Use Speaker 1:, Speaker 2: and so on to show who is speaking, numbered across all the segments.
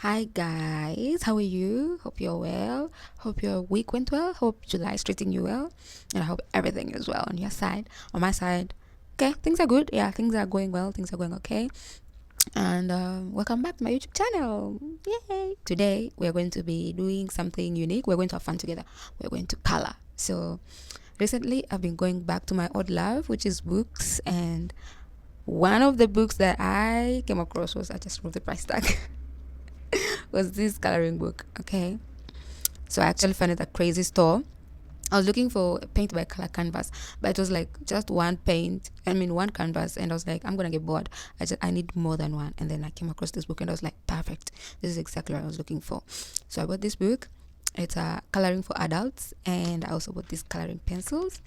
Speaker 1: Hi guys, how are you? Hope you're well. Hope your week went well. Hope July is treating you well. And I hope everything is well on your side. On my side, okay, things are good. Yeah, things are going well. Things are going okay. And welcome back to my YouTube channel. Yay! Today we're going to be doing something unique. We're going to have fun together. We're going to color. So recently I've been going back to my old love, which is books. And one of the books that I came across was, I just removed the price tag. Was this coloring book. Okay, so I actually found it at a crazy store. I was looking for a paint by color canvas, but it was like just one paint. I mean, one canvas, and I was like, I'm gonna get bored. I need more than one. And then I came across this book, and I was like, perfect. This is exactly what I was looking for. So I bought this book. It's coloring for adults, and I also bought these coloring pencils,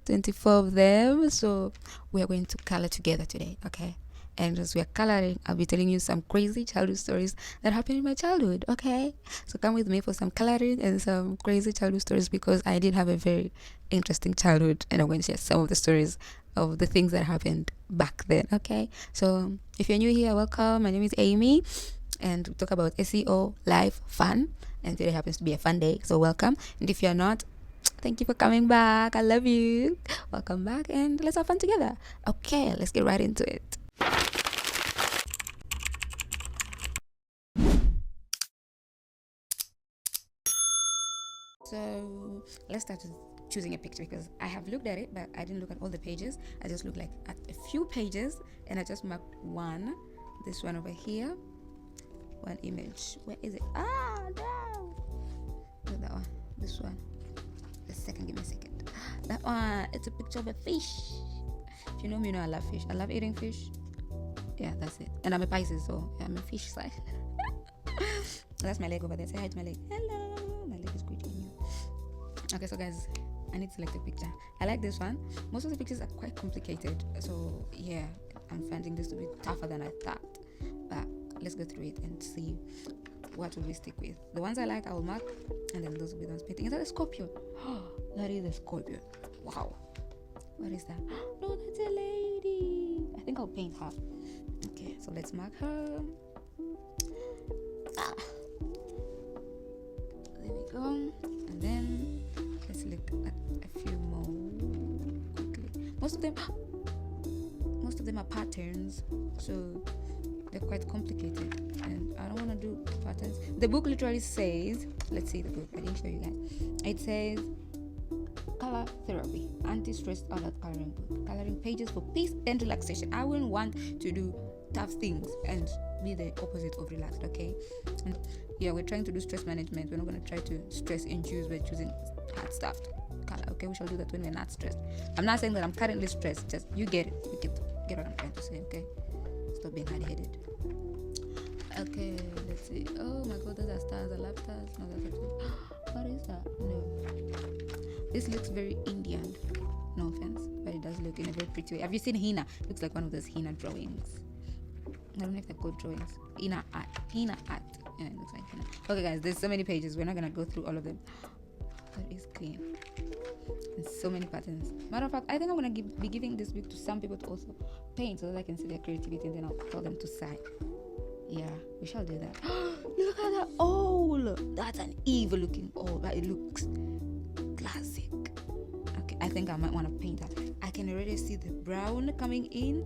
Speaker 1: 24 of them. So we are going to color together today. Okay. And as we are coloring, I'll be telling you some crazy childhood stories that happened in my childhood. Okay, so come with me for some coloring and some crazy childhood stories, because I did have a very interesting childhood, and I'm going to share some of the stories of the things that happened back then. Okay, so if you're new here, welcome. My name is Amy, and we talk about SEO, life, fun, and today happens to be a fun day, so welcome. And if you're not, thank you for coming back. I love you. Welcome back, and let's have fun together. Okay, let's get right into it. So let's start with choosing a picture, because I have looked at it, but I didn't look at all the pages. I just looked like at a few pages, and I just marked one. This one over here, one image. Where is it? Ah, no. Look, that one. This one. The second. Give me a second. That one. It's a picture of a fish. If you know me, you know I love fish. I love eating fish. Yeah, that's it. And I'm a Pisces, so I'm a fish side. That's my leg over there. Say hi to my leg. Hello. My leg is greeting you. Okay, so guys, I need to select a picture. I like this one. Most of the pictures are quite complicated, so yeah, I'm finding this to be tougher than I thought. But let's go through it and see what will we stick with. The ones I like, I will mark, and then those will be the ones painting. Is that a scorpion? Oh, that is a scorpion. Wow. What is that? No, that's a lady. I think I'll paint her. Okay, so let's mark her. Ah. There we go. And then let's look at a few more quickly. Most of them are patterns, so they're quite complicated, and I don't want to do patterns. The book literally says, let's see the book. I didn't show you guys. It says color therapy, anti-stress adult coloring book, coloring pages for peace and relaxation. I wouldn't want to do tough things and be the opposite of relaxed. Okay, and yeah, we're trying to do stress management. We're not going to try to stress induce. We're choosing hard stuff to color. Okay, we shall do that when we're not stressed. I'm not saying that I'm currently stressed. Just you get it. You get what I'm trying to say. Okay, stop being hard-headed. Okay, let's see. Oh my god, those are stars. I love stars. No, that's a what is that? No, this looks very Indian. No offense, but it does look in a very pretty way. Have you seen henna? Looks like one of those henna drawings. I don't know if they're called drawings. Henna art. Yeah, it looks like henna. Okay, guys, there's so many pages. We're not gonna go through all of them. That is clean. And so many patterns. Matter of fact, I think I'm gonna be giving this book to some people to also paint, so that I can see their creativity, and then I'll tell them to sign. Yeah, we shall do that. Look at that owl. That's an evil looking owl, but it looks classic. Okay, I think I might want to paint that. I can already see the brown coming in.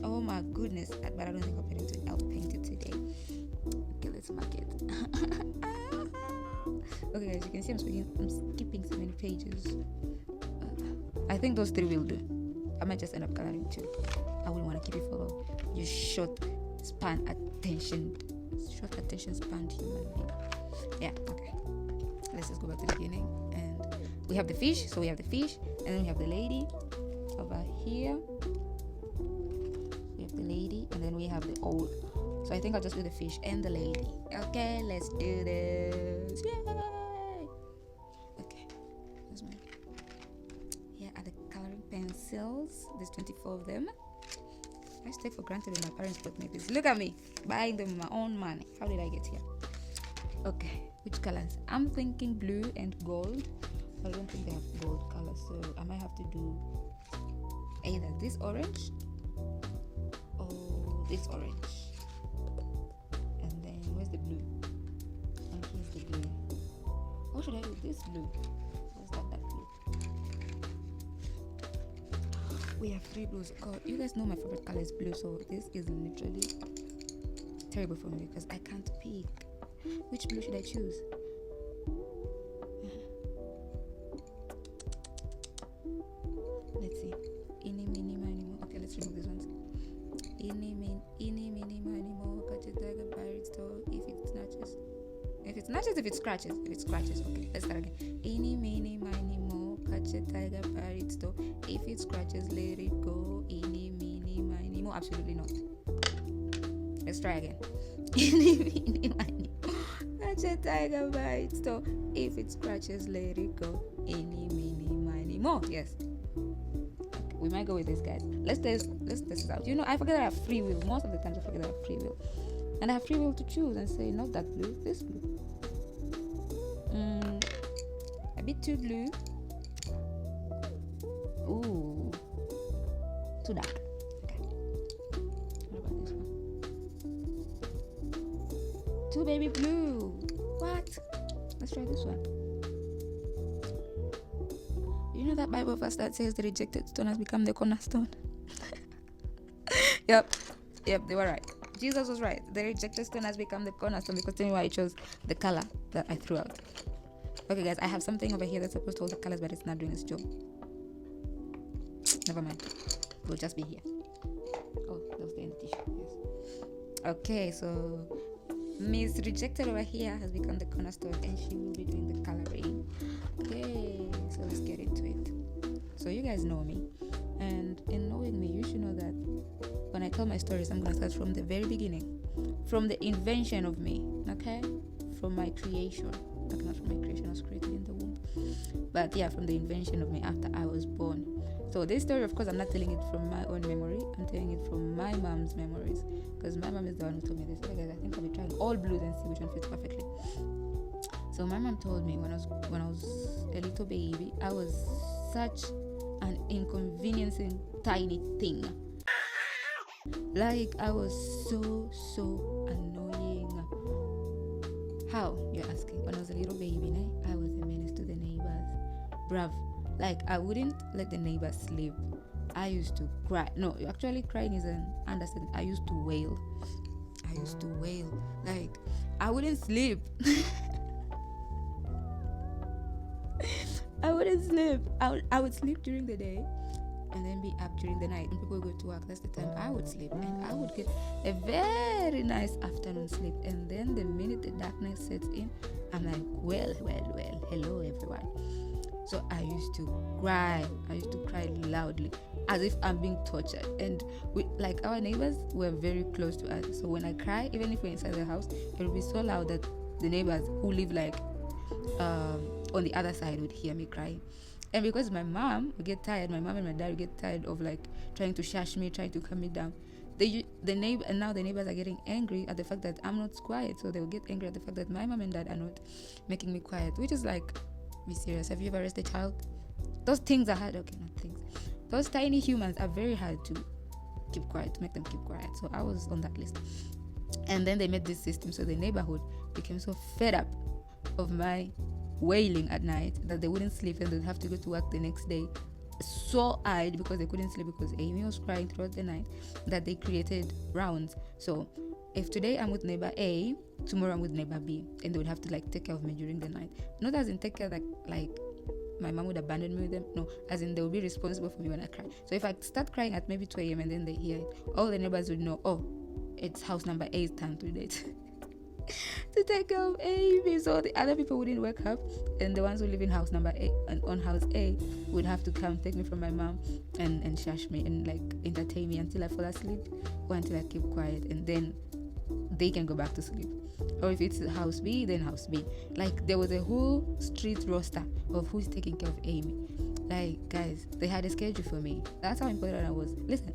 Speaker 1: Oh my goodness, but I don't think I'll paint it today. Okay, let's mark it. Okay, guys, you can see I'm skipping so many pages. I think those three will do. I might just end up coloring two. I wouldn't want to keep it for long. You short attention span human being. Yeah, okay. Let's just go back to the beginning. And we have the fish. So we have the fish, and then we have the lady over here. We have the lady, and then we have the owl. So I think I'll just do the fish and the lady. Okay, let's do this. Yay! Okay. Here are the coloring pencils. There's 24 of them. I just take for granted that my parents bought me this. Look at me, buying them with my own money. How did I get here? Okay, which colors? I'm thinking blue and gold. I don't think they have gold colors, so I might have to do either this orange or this orange. And then where's the blue? And here's the blue. What should I do with this blue? Where's that blue? We have 3 blues. God, you guys know my favorite color is blue, so this is literally terrible for me because I can't pick. Which blue should I choose? Let's see. Eeny, meeny, miny, mo. Okay, let's remove these ones. Eeny, meeny, miny, mo. Catch a tiger by its toe. If it snatches. If it snatches, if it scratches. If it scratches. Okay, let's start again. Eeny, meeny, miny, mo. Catch a tiger by its toe. If it scratches, let it go. Eeny, meeny, miny, mo. Absolutely not. Let's try again. Eeny, meeny, miny, mo. Catch a tiger by its toe. If it scratches, let it go. Eeny, meeny, miny, mo. Yes. We might go with this, guys. Let's test it out. You know, I forget I have free will. Most of the times I forget I have free will. And I have free will to choose and say, not that blue, this blue. A bit too blue. Ooh. Too dark. Okay. What about this one? Too baby blue. What? Let's try this one. You know that Bible verse that says the rejected stone has become the cornerstone? Yep, they were right. Jesus was right. The rejected stone has become the cornerstone, because tell me why I chose the color that I threw out. Okay, guys, I have something over here that's supposed to hold the colors, but it's not doing its job. Never mind. We'll just be here. Oh, that was the end tissue. Yes. Okay, so Miss Rejected over here has become the cornerstone, and she will be doing the coloring. Okay, so let's get into it. So you guys know me, and in knowing me, you should know that when I tell my stories, I'm gonna start from the very beginning, from the invention of me, okay, from my creation. Like, not from my creation, I was created in the womb, but yeah, from the invention of me after I was born. So this story, of course, I'm not telling it from my own memory. I'm telling it from my mom's memories, because my mom is the one who told me this. Okay, guys, I think I'll be trying all blues and see which one fits perfectly. So my mom told me when I was a little baby, I was such an inconveniencing tiny thing. Like, I was so annoying. How, you're asking? When I was a little baby, I was a menace to the neighbors. Bruv. Like, I wouldn't let the neighbors sleep. I used to cry. No, actually crying is an understatement. I used to wail. Like, I wouldn't sleep. I wouldn't sleep. I would sleep during the day and then be up during the night. When people go to work, that's the time I would sleep, and I would get a very nice afternoon sleep. And then the minute the darkness sets in, I'm like, well, hello everyone. So I used to cry loudly, as if I'm being tortured. And like, our neighbors were very close to us, so when I cry, even if we're inside the house, it would be so loud that the neighbors who live like on the other side would hear me crying. And because my mom would get tired, my mom and my dad would get tired of like trying to shush me, trying to calm me down. Now the neighbors are getting angry at the fact that I'm not quiet, so they will get angry at the fact that my mom and dad are not making me quiet, which is like, be serious. Have you ever raised a child? Those things are hard. Okay, not things. Those tiny humans are very hard to keep quiet, to make them keep quiet. So I was on that list. And then they made this system, so the neighborhood became so fed up of my wailing at night that they wouldn't sleep, and they'd have to go to work the next day so eyed because they couldn't sleep because Amy was crying throughout the night, that they created rounds. So if today I'm with neighbor A, tomorrow I'm with neighbor B, and they would have to like take care of me during the night. Not as in take care like my mom would abandon me with them. No, as in they will be responsible for me when I cry. So if I start crying at maybe 2 a.m. and then they hear it, all the neighbors would know, oh, it's house number A's turn today to take care of Amy. So the other people wouldn't wake up, and the ones who live in house number A and on house A would have to come take me from my mom and shush me and like entertain me until I fall asleep or until I keep quiet, and then they can go back to sleep. Or if it's house B, then house B. Like, there was a whole street roster of who's taking care of Amy. Like, guys, they had a schedule for me. That's how important I was. Listen,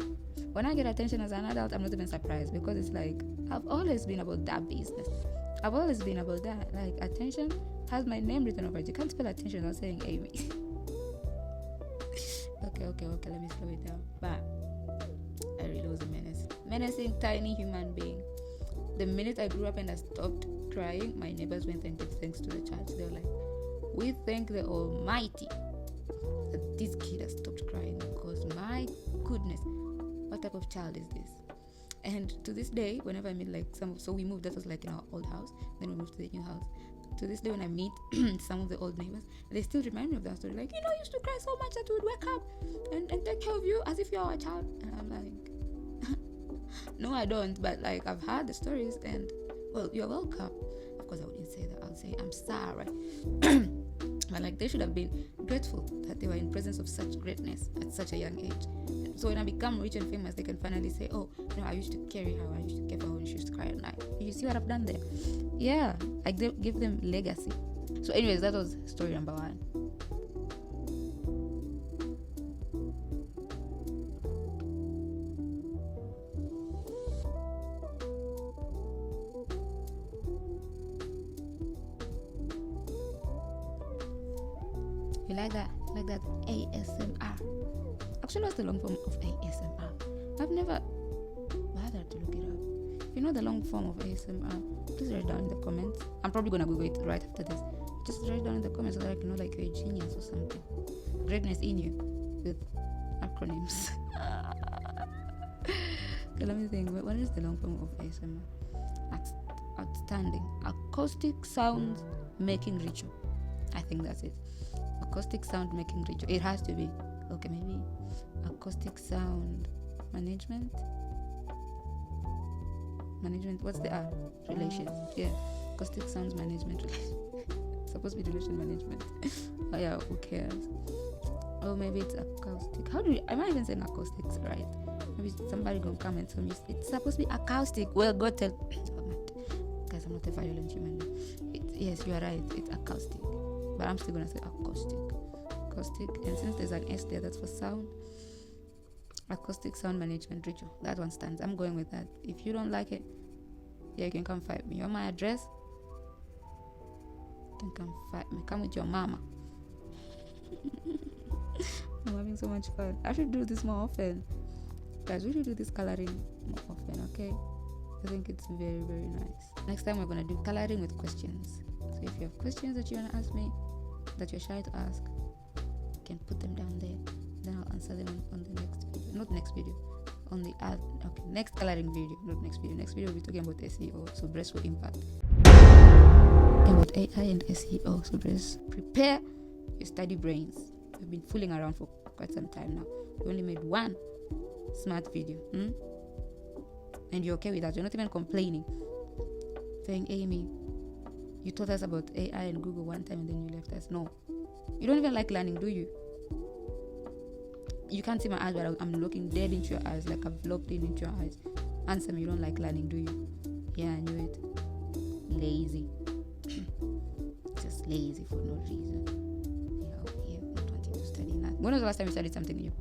Speaker 1: when I get attention as an adult, I'm not even surprised, because it's like, I've always been about that business. I've always been about that. Like, attention has my name written over it. You can't spell attention without saying Amy. Okay, let me slow it down. But I really was a menace. Menacing, tiny human being. The minute I grew up and I stopped crying, my neighbors went and gave thanks to the church. They were like, we thank the Almighty that this kid has stopped crying, because my goodness, what type of child is this? And to this day, whenever I meet so we moved, that was like in our old house, then we moved to the new house. To this day, when I meet some of the old neighbors, they still remind me of that story. Like, you used to cry so much that we would wake up and take care of you as if you're our child. And I'm like, no, I don't. But like, I've heard the stories, and well, you're welcome. Of course, I wouldn't say that. I would say I'm sorry. But like, they should have been grateful that they were in presence of such greatness at such a young age. So when I become rich and famous, they can finally say, oh, I used to carry her, I used to care for her when she used to cry at night. You see what I've done there? Yeah, I give them legacy. So anyways, that was story number 1. You like that? Like that ASMR? Actually, what's the long form of ASMR? I've never bothered to look it up. If you know the long form of ASMR, please write it down in the comments. I'm probably gonna Google it right after this. Just write it down in the comments so that I can know like you're a genius or something. Greatness in you with acronyms. Okay, let me think. What is the long form of ASMR? Outstanding acoustic sound making ritual. I think that's it. Acoustic sound making ritual. It has to be. Okay, maybe acoustic sound management. What's the R? Relation. Yeah, acoustic sounds management. Supposed to be relation management. Oh yeah, who cares? Oh, maybe it's acoustic. Am I even saying acoustics right? Maybe somebody gonna come and tell me it's supposed to be acoustic. Well, go tell. Guys, I'm not a violent human being. Yes, you are right. It's acoustic, but I'm still gonna say acoustic. And since there's an S there, that's for sound. Acoustic sound management ritual. That one stands. I'm going with that. If you don't like it, yeah, you can come fight me. You want my address? You can come fight me. Come with your mama. I'm having so much fun. I should do this more often. Guys, we should do this coloring more often, okay? I think it's very, very nice. Next time we're gonna do coloring with questions. So if you have questions that you wanna ask me, that you're shy to ask, you can put them down there. Then I'll answer them on the next video. Not next video. On the next coloring video. Not next video. Next video we'll be talking about SEO. So brace for impact. About AI and SEO. So prepare your study brains. We've been fooling around for quite some time now. We only made one smart video. And you're okay with that. You're not even complaining. Saying, Amy, you taught us about AI and Google one time and then you left us. No. You don't even like learning, do you? You can't see my eyes, but I'm looking dead into your eyes, like I've looked into your eyes. Answer me, you don't like learning, do you? Yeah, I knew it. Lazy. Just lazy for no reason. Yeah, not wanting to study nothing. When was the last time you studied something new?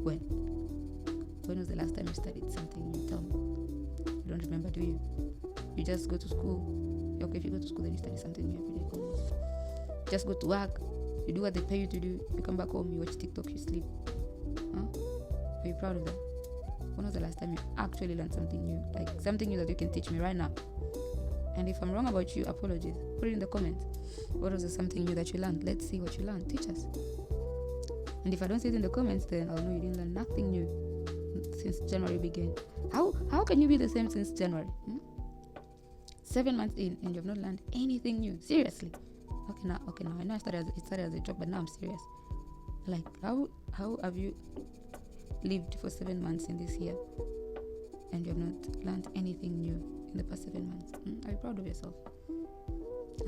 Speaker 1: When was the last time you studied something new? Tell me. You don't remember, do you? You just go to school. Okay, if you go to school, then you study something new every day. Almost. Just go to work. You do what they pay you to do. You come back home, you watch TikTok, you sleep. Are you proud of that? When was the last time you actually learned something new? Like something new that you can teach me right now? And if I'm wrong about you, apologies. Put it in the comments. What was the something new that you learned? Let's see what you learned. Teach us. And if I don't see it in the comments, then I'll know you didn't learn nothing new since January began. How can you be the same since January? 7 months in and you've not learned anything new? Seriously? Okay, now I know it started as a joke, but now I'm serious. Like, how have you lived for 7 months in this year and you have not learned anything new in the past 7 months? Are you proud of yourself?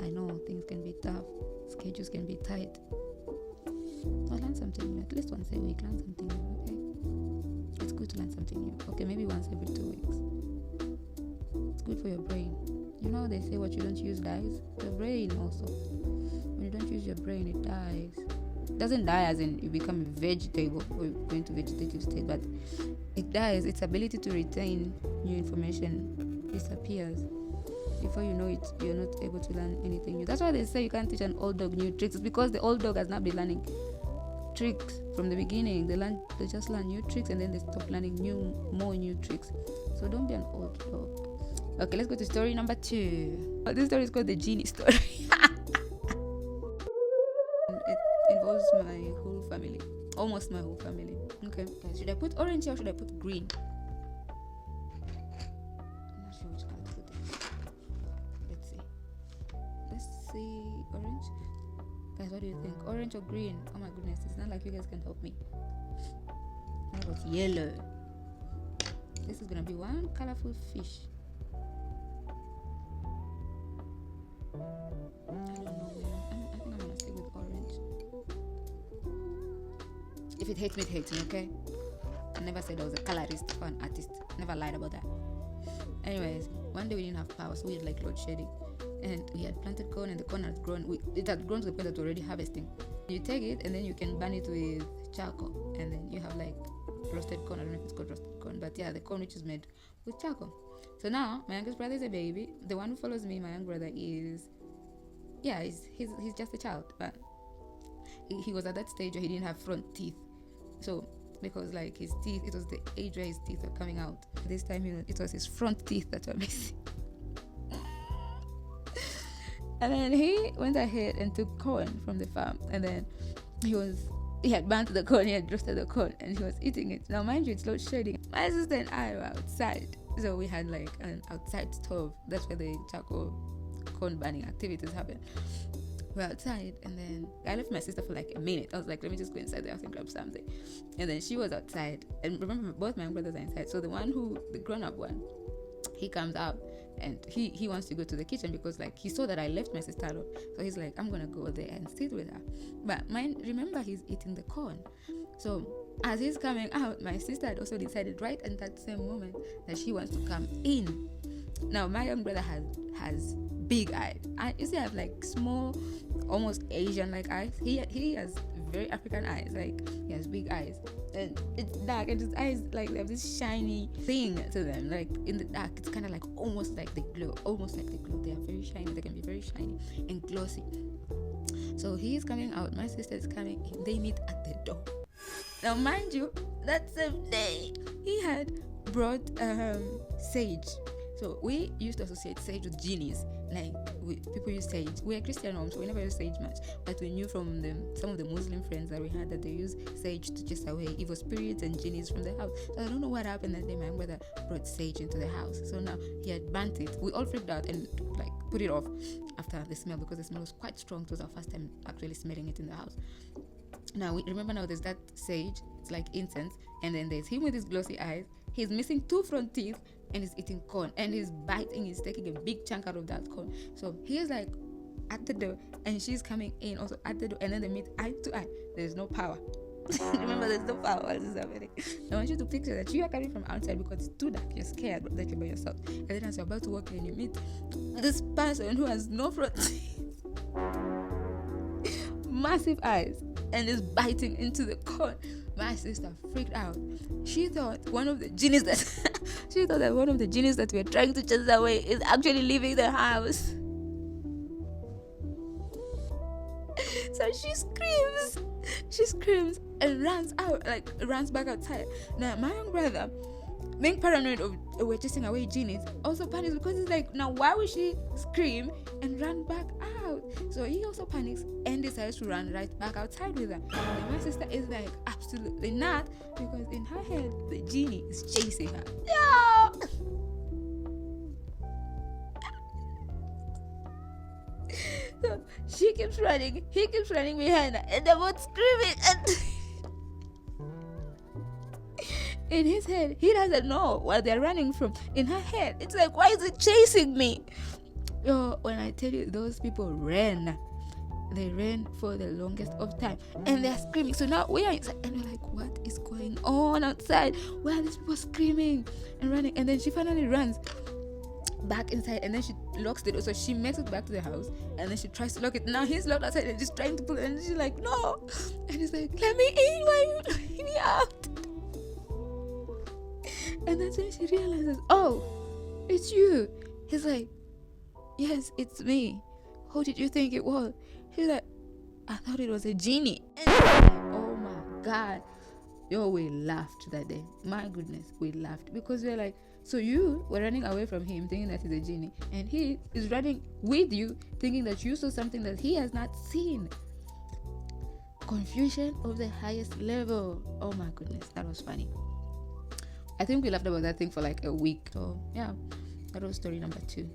Speaker 1: I know things can be tough, schedules can be tight. I'll learn something new. At least once a week, learn something new, okay? It's good to learn something new. Okay, maybe once every 2 weeks. It's good for your brain. You know they say what you don't use dies? Your brain also. When you don't use your brain, it dies. It doesn't die as in you become a vegetable or you go into vegetative state, but it dies. Its ability to retain new information disappears. Before you know it, you're not able to learn anything new. That's why they say you can't teach an old dog new tricks. It's because the old dog has not been learning tricks from the beginning. They just learn new tricks and then they stop learning more new tricks. So don't be an old dog. Okay, let's go to story number 2. This story is called the genie story. It involves my whole family, almost my whole family. Okay, should I put orange or should I put green? I'm not sure which color to put it. Let's see orange. Guys, what do you think? Orange or green? Oh my goodness, it's not like you guys can help me. How about yellow? This is gonna be one colorful fish. I don't know, man. I think I'm gonna stay with orange. If it hates me, it hates me, okay? I never said I was a colorist or an artist. Never lied about that. Anyways, one day we didn't have power, so we had like load shedding. And we had planted corn and the corn had grown. It had grown to the point that we're already harvesting. You take it and then you can burn it with charcoal. And then you have like roasted corn. I don't know if it's called roasted corn, but yeah, the corn which is made with charcoal. So now my youngest brother is a baby. The one who follows me, my young brother, is he's just a child. But he was at that stage where he didn't have front teeth. So because like his teeth, it was the age where his teeth were coming out. This time it was his front teeth that were missing. And then he went ahead and took corn from the farm, and then he had burnt the corn, he had roasted the corn, and he was eating it. Now mind you, it's load shedding. My sister and I were outside, so we had like an outside stove. That's where the charcoal corn burning activities happen. We're outside, and then I left my sister for like a minute. I was like, let me just go inside the house and grab something. And then she was outside, and remember, both my brothers are inside. So the grown-up one, he comes out and he wants to go to the kitchen because like he saw that I left my sister alone. So he's like, I'm gonna go there and sit with her. But remember, he's eating the corn. So as he's coming out, my sister had also decided right at that same moment that she wants to come in. Now my young brother has big eyes. I have like small, almost Asian like eyes. He has very African eyes. Like he has big eyes, and it's dark, and his eyes like they have this shiny thing to them. Like in the dark, it's kind of like almost like they glow. They are very shiny. They can be very shiny and glossy. So he's coming out. My sister is coming in. They meet at the door. Now, mind you, that same day he had brought sage. So we used to associate sage with genies. Like people use sage. We're Christian homes, so we never use sage much. But we knew from some of the Muslim friends that we had that they use sage to chase away evil spirits and genies from the house. So I don't know what happened that day. My brother brought sage into the house. So now he had burnt it. We all freaked out and like put it off after the smell because the smell was quite strong. It was our first time actually smelling it in the house. Now there's that sage. It's like incense, and then there's him with his glossy eyes. He's missing 2 front teeth, and he's eating corn, and he's taking a big chunk out of that corn. So he's like at the door, and she's coming in also at the door, and then they meet eye to eye. There's no power. Remember, there's no power while this is happening. I want you to picture that you are coming from outside because it's too dark. You're scared that you're by yourself, and then as you're about to walk in, you meet this person who has no front teeth, massive eyes, and is biting into the corn. My sister freaked out. She thought one of the genies that we are trying to chase away is actually leaving the house. So she screams and runs back outside. Now my young brother, being paranoid of we're chasing away genies, also panics because he's like, now why would she scream and run back out? So he also panics and decides to run right back outside with her. And my sister is like, absolutely not, because in her head the genie is chasing her. No! So she keeps running, he keeps running behind her, and they're both screaming and in his head, he doesn't know what they're running from. In her head, it's like, why is it chasing me? Yo, when I tell you, those people ran. They ran for the longest of time. And they're screaming. So now we are inside. And we're like, what is going on outside? Why are these people screaming and running? And then she finally runs back inside. And then she locks the door. So she makes it back to the house. And then she tries to lock it. Now he's locked outside and just trying to pull it. And she's like, no. And he's like, let me in. Why are you letting me out? And that's when she realizes, oh, it's you. He's like, yes, it's me. Who did you think it was? He's like, I thought it was a genie. And she's like, oh my God. Yo, we laughed that day. My goodness, we laughed because we're like, So you were running away from him thinking that he's a genie, and he is running with you thinking that you saw something that he has not seen. Confusion of the highest level. Oh my goodness, that was funny. I think we laughed about that thing for like a week. So yeah, that was story number 2.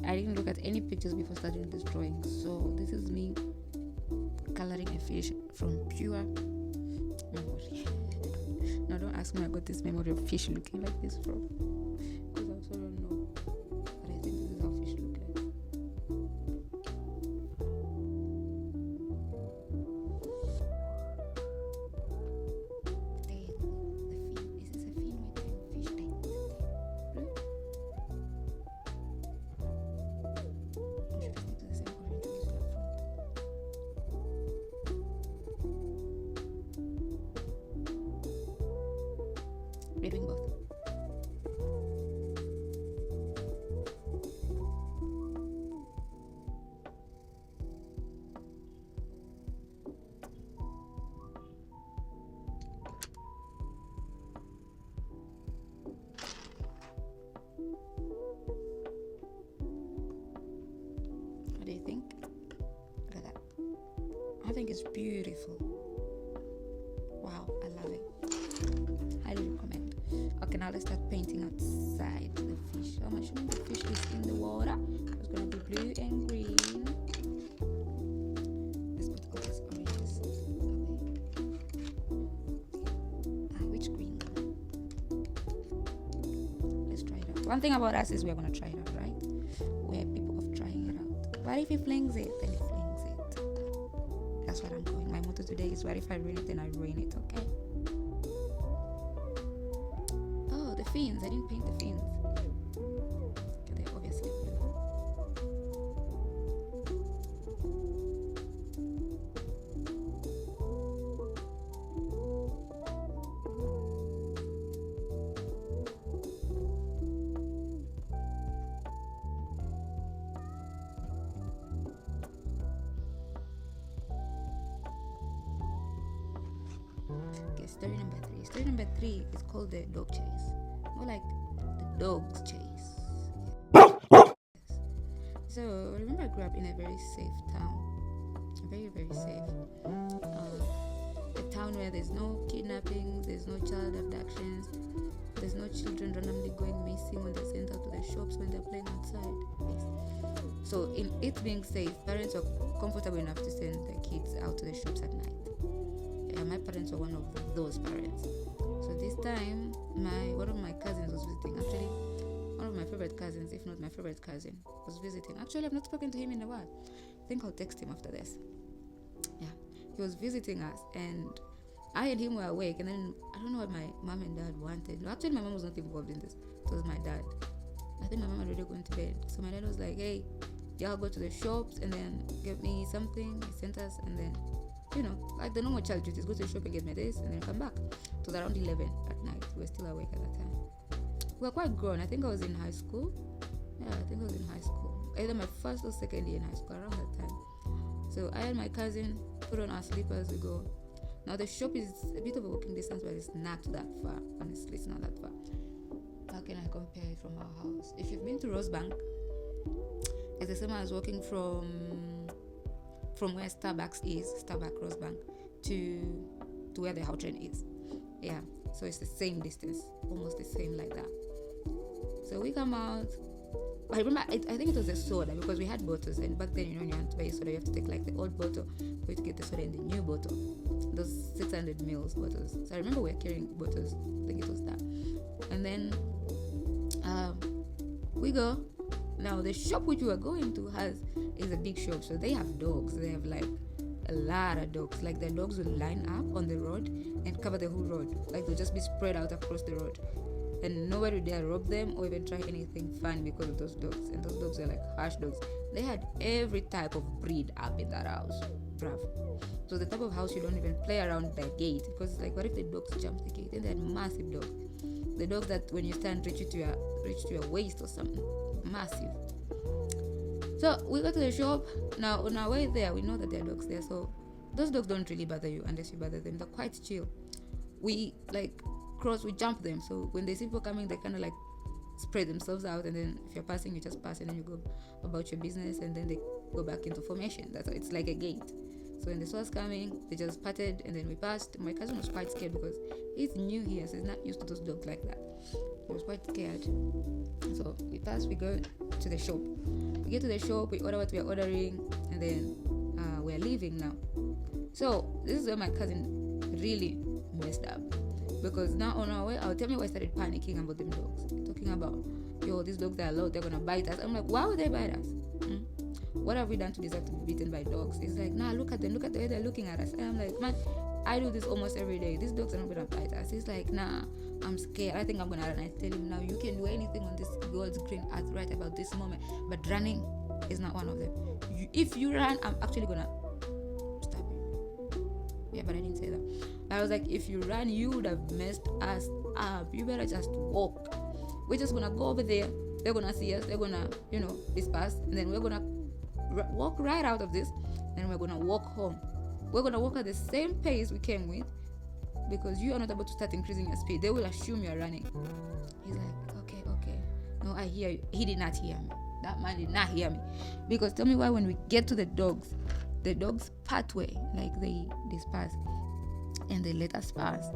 Speaker 1: I didn't look at any pictures before starting this drawing, so this is me coloring a fish from pure memory. Now don't ask me I got this memory of fish looking like this from, because I also don't know, but I think this is how fish look like. We're doing both. What do you think? Look at that. I think it's beautiful. Wow, I love it. Highly recommend. Okay, now let's start painting outside the fish. I'm assuming the fish is in the water. It's gonna be blue and green. Let's put all these oranges away. Which green? Let's try it out. One thing about us is we're gonna try it out, right? We're people of trying it out. What if he flings it? Then he flings it. That's what I'm going. My motto today is what if I ruin it, then I ruin it, okay? The fins. I didn't paint the fins. Okay, they're obviously blue. Okay, story number 3. Story number 3 is called the dog chase. More like the dog's chase. Yes. So remember, I grew up in a very safe town. Very, very safe. A town where there's no kidnappings, there's no child abductions, there's no children randomly going missing when they're sent out to the shops when they're playing outside. Yes. So in it being safe, parents are comfortable enough to send their kids out to the shops at night. Yeah, my parents were one of those parents. So this time, one of my cousins was visiting. Actually, one of my favorite cousins, if not my favorite cousin, was visiting. Actually, I've not spoken to him in a while. I think I'll text him after this. Yeah, he was visiting us, and I and him were awake. And then I don't know what my mom and dad wanted. No, actually, my mom was not involved in this. It was my dad. I think my mom had already gone to bed. So my dad was like, "Hey, y'all go to the shops and then get me something." He sent us, and then, like the normal child duties, go to the shop and get me this, and then come back. It was around 11 at night. We were still awake at that time. We were quite grown. I think I was in high school. Yeah, I think I was in high school. Either my first or second year in high school, around that time. So I and my cousin put on our slippers, we go. Now the shop is a bit of a walking distance, but it's not that far. Honestly, it's not that far. How can I compare it from our house? If you've been to Rosebank, it's the same as walking from where Starbucks Rosebank, to where the Houtrain is. Yeah, so it's the same distance, almost the same like that. So we come out. I remember, I think it was a soda, because we had bottles, and back then, when you want to buy a soda, you have to take like the old bottle for you to get the soda in the new bottle, those 600 mils bottles. So I remember we were carrying bottles. I think it was that. And then we go. Now the shop which we were going to is a big shop, so they have dogs. They have like a lot of dogs. Like the dogs will line up on the road and cover the whole road. Like they'll just be spread out across the road, and nobody would dare rob them or even try anything fun because of those dogs. And those dogs are like harsh dogs. They had every type of breed up in that house, bruv. So the type of house you don't even play around the gate, because like, what if the dogs jump the gate? And they had massive dogs. The dogs that when you stand reach to your waist or something, massive. So we go to the shop. Now on our way there, we know that there are dogs there, so those dogs don't really bother you unless you bother them. They're quite chill. We like we jump them. So when they see people coming, they kind of like spread themselves out, and then if you're passing, you just pass, and then you go about your business, and then they go back into formation. That's it's like a gate. So when they saw us coming, they just patted, and then we passed. My cousin was quite scared because he's new here, so he's not used to those dogs like that. He was quite scared. So we pass, we go to the shop. We get to the shop, we order what we are ordering, and then we're leaving now. So this is where my cousin really messed up, because now on our way out, tell me why I started panicking about them dogs. Talking about, these dogs are loud, they're gonna bite us. I'm like, why would they bite us? What have we done to deserve to be bitten by dogs? It's like, nah, look at them, look at the way they're looking at us. And I'm like, man, I do this almost every day. These dogs are not gonna bite us. He's like, nah, I'm scared. I think I'm gonna run. I tell him, now you can do anything on this God's green earth right about this moment, but running is not one of them. If you run, I'm actually gonna stop you. Yeah, but I didn't say that. I was like, if you run, you would have messed us up. You better just walk. We're just gonna go over there. They're gonna see us. They're gonna, disperse, and then we're gonna walk right out of this, and we're gonna walk home. We're gonna walk at the same pace we came with, because you are not about to start increasing your speed. They will assume you're running. He's like, okay. No, I hear you. He did not hear me. That man did not hear me. Because tell me why when we get to the dogs pathway, like they disperse and they let us pass.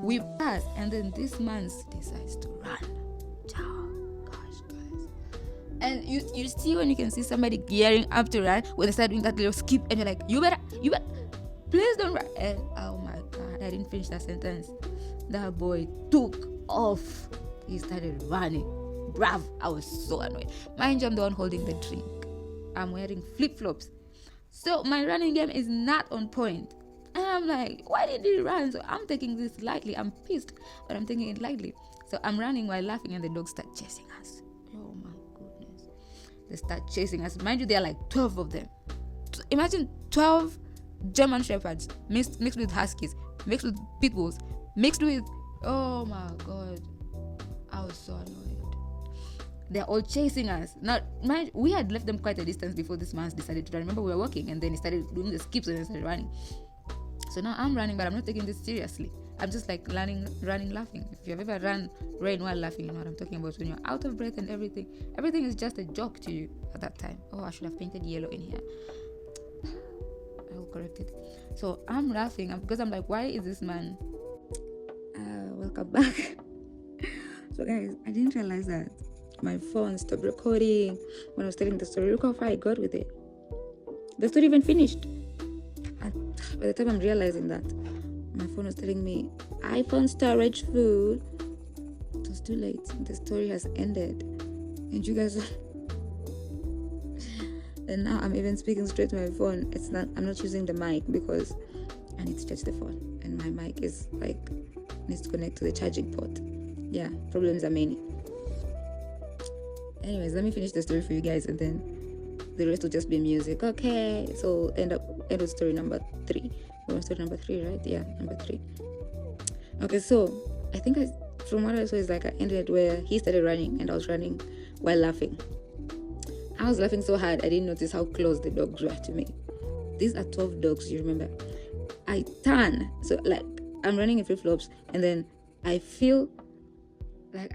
Speaker 1: We pass, and then this man decides to run. Gosh, guys. And you see when you can see somebody gearing up to run, when they start doing that little skip, and you're like, you better, please don't run. And oh my God, I didn't finish that sentence. That boy took off. He started running. Bruv, I was so annoyed. Mind you, I'm the one holding the drink. I'm wearing flip-flops. So my running game is not on point. And I'm like, why did he run? So I'm taking this lightly. I'm pissed, but I'm taking it lightly. So I'm running while laughing, and the dogs start chasing us. Oh my goodness. They start chasing us. Mind you, there are like 12 of them. Imagine 12 German Shepherds mixed with Huskies, mixed with Pit Bulls, mixed with... Oh my God. I was so annoyed. They're all chasing us. Now, we had left them quite a distance before this man decided to run. Remember, we were walking, and then he started doing the skips, and then started running. So now I'm running, but I'm not taking this seriously. I'm just like running, laughing. If you've ever ran while laughing, you know what I'm talking about. When you're out of breath and everything is just a joke to you at that time. Oh, I should have painted yellow in here. I'll correct it. So I'm laughing because I'm like, why is this man? Welcome back. So guys, I didn't realize that my phone stopped recording when I was telling the story. Look how far I got with it. The story even finished. And by the time I'm realizing that, my phone was telling me iPhone storage full. It was too late. The story has ended. And you guys... And now I'm even speaking straight to my phone. I'm not using the mic because I need to charge the phone. And my mic is needs to connect to the charging port. Yeah, problems are many. Anyways, let me finish the story for you guys, and then the rest will just be music. Okay, so end with story number 3. We're on story number 3, right? Yeah, number 3. Okay, so I think from what I saw is I ended where he started running and I was running while laughing. I was laughing so hard I didn't notice how close the dogs were to me. These are 12 dogs, you remember? I turn, so I'm running in flip-flops, and then I feel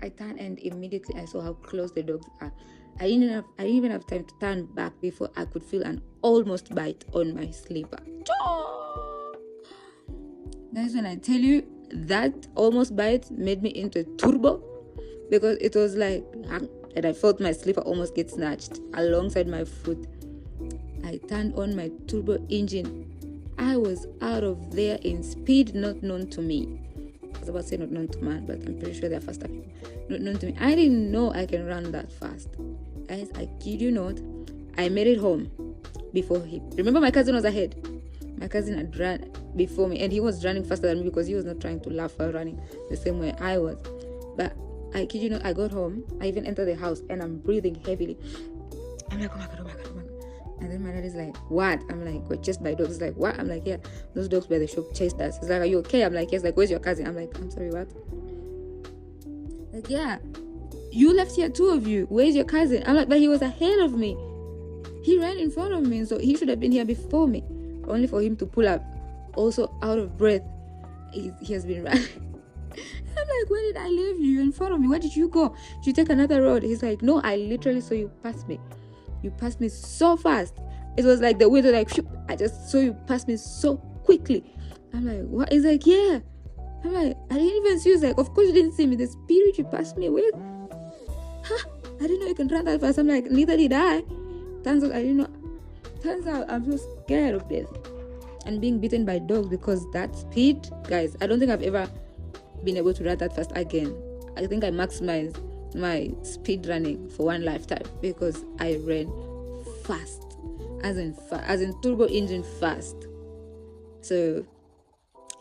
Speaker 1: I turn, and immediately I saw how close the dogs are. I didn't even have time to turn back before I could feel an almost bite on my slipper. That's when I tell you that almost bite made me into a turbo, because it was and I felt my slipper almost get snatched alongside my foot. I turned on my turbo engine. I was out of there in speed not known to me. I was about to say not known to man, but I'm pretty sure they're faster people. Not known to me. I didn't know I can run that fast. Guys, I kid you not, I made it home before him. Remember, my cousin was ahead. My cousin had run before me, and he was running faster than me because he was not trying to laugh while running the same way I was. But I kid you not, I got home, I even entered the house, and I'm breathing heavily. I'm like, oh my god, oh my god, oh my god. And then my dad is like, what? I'm like, we're chased by dogs. He's like, what? I'm like, yeah, those dogs by the shop chased us. He's like, are you okay? I'm like, yes. Like, where's your cousin? I'm like, I'm sorry, what? Like, yeah, you left here, 2 of you. Where's your cousin? I'm like, but he was ahead of me. He ran in front of me, so he should have been here before me. Only for him to pull up, also out of breath. He has been running. I'm like, where did I leave you? You're in front of me. Where did you go? Did you take another road? He's like, no, I literally saw you pass me. You passed me so fast. It was like the wind was like, shoop. I just saw you pass me so quickly. I'm like, what? He's like, yeah. I'm like, I didn't even see you. He's like, of course you didn't see me. The spirit you passed me with. Huh? I didn't know you can run that fast. I'm like, neither did I. Turns out I didn't know. Turns out I'm so scared of death and being beaten by dogs, because that speed, guys, I don't think I've ever been able to run that fast again. I think I maximized my speed running for one lifetime because I ran fast, as in turbo engine fast. So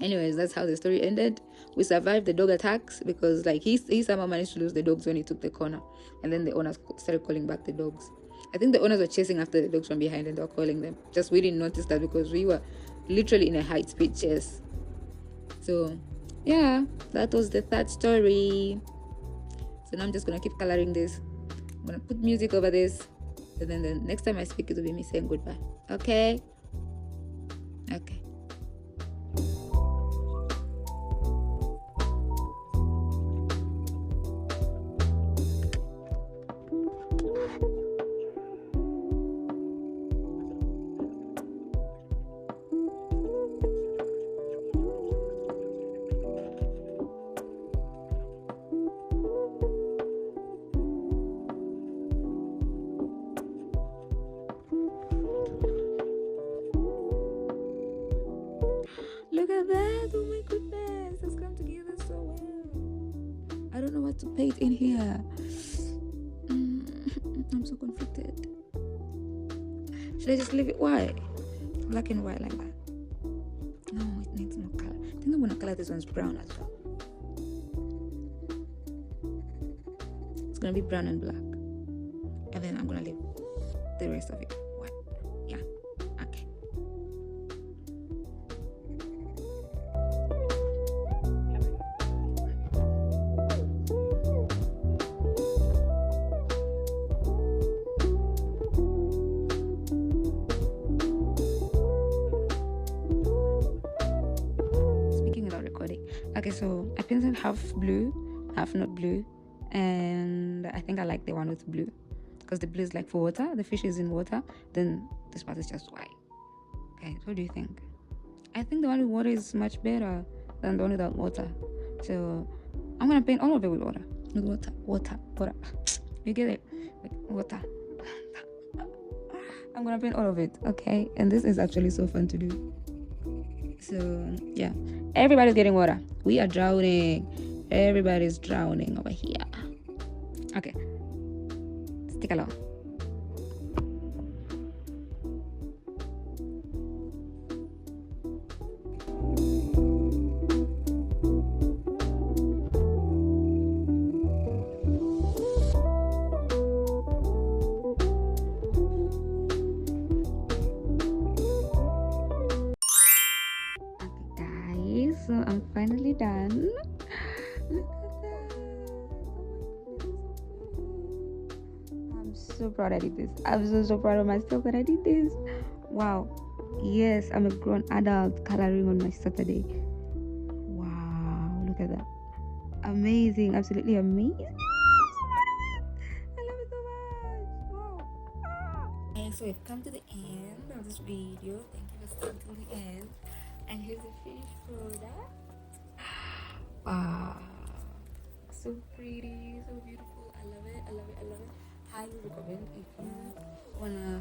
Speaker 1: anyways, that's how the story ended. We survived the dog attacks because like he somehow managed to lose the dogs when he took the corner, and then the owners started calling back the dogs. I think the owners were chasing after the dogs from behind and they were calling them. Just we didn't notice that because we were literally in a high speed chase. So yeah, that was the third story. So now I'm just gonna keep coloring this. I'm gonna put music over this, and then the next time I speak it will be me saying goodbye. Okay. Look at that. Oh my goodness. It's come together so well. I don't know what to paint in here. I'm so conflicted. Should I just leave it white? Black and white like that? No, it needs more color. I think I'm gonna color this one's brown as well. It's gonna be brown and black. And then I'm gonna leave the rest of it white. Yeah. Okay. Okay, so I painted half blue, half not blue, and I think I like the one with blue because the blue is like for water. The fish is in water. Then this part is just white. Okay, what do you think? I think the one with water is much better than the one without water. So I'm gonna paint all of it with water. With water. You get it? With water. I'm gonna paint all of it. Okay, and this is actually so fun to do. So yeah, everybody's getting water. We are drowning. Everybody's drowning over here. Okay, stick along. So I'm finally done. Look at that. I'm so proud I did this. I'm so proud of myself that I did this. Wow. Yes, I'm a grown adult coloring on my Saturday. Wow, look at that. Amazing, absolutely amazing. I love it so much. Wow. And so we've come to the end of this video. Thank you for staying till the end. And here's the finished product. Wow, so pretty, so beautiful. I love it. Highly recommend if you wanna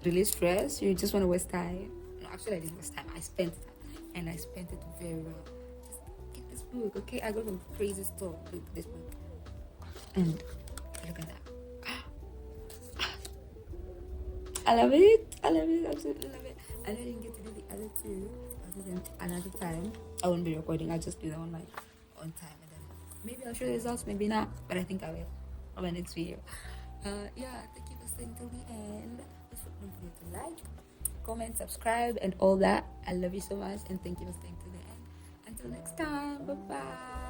Speaker 1: release stress, you just wanna waste time. No, actually I didn't waste time. I spent it, and I spent it very well. Just get this book, okay? I got some crazy stuff with this book, and look at that. I love it. Absolutely love it. I didn't get to do the other two. Other than another time, I won't be recording. I'll just do that one like on time, and then maybe I'll show the results. Maybe not, but I think I will on my next video. Yeah, thank you for staying till the end. Don't forget to like, comment, subscribe, and all that. I love you so much, and thank you for staying till the end. Until next time, bye bye.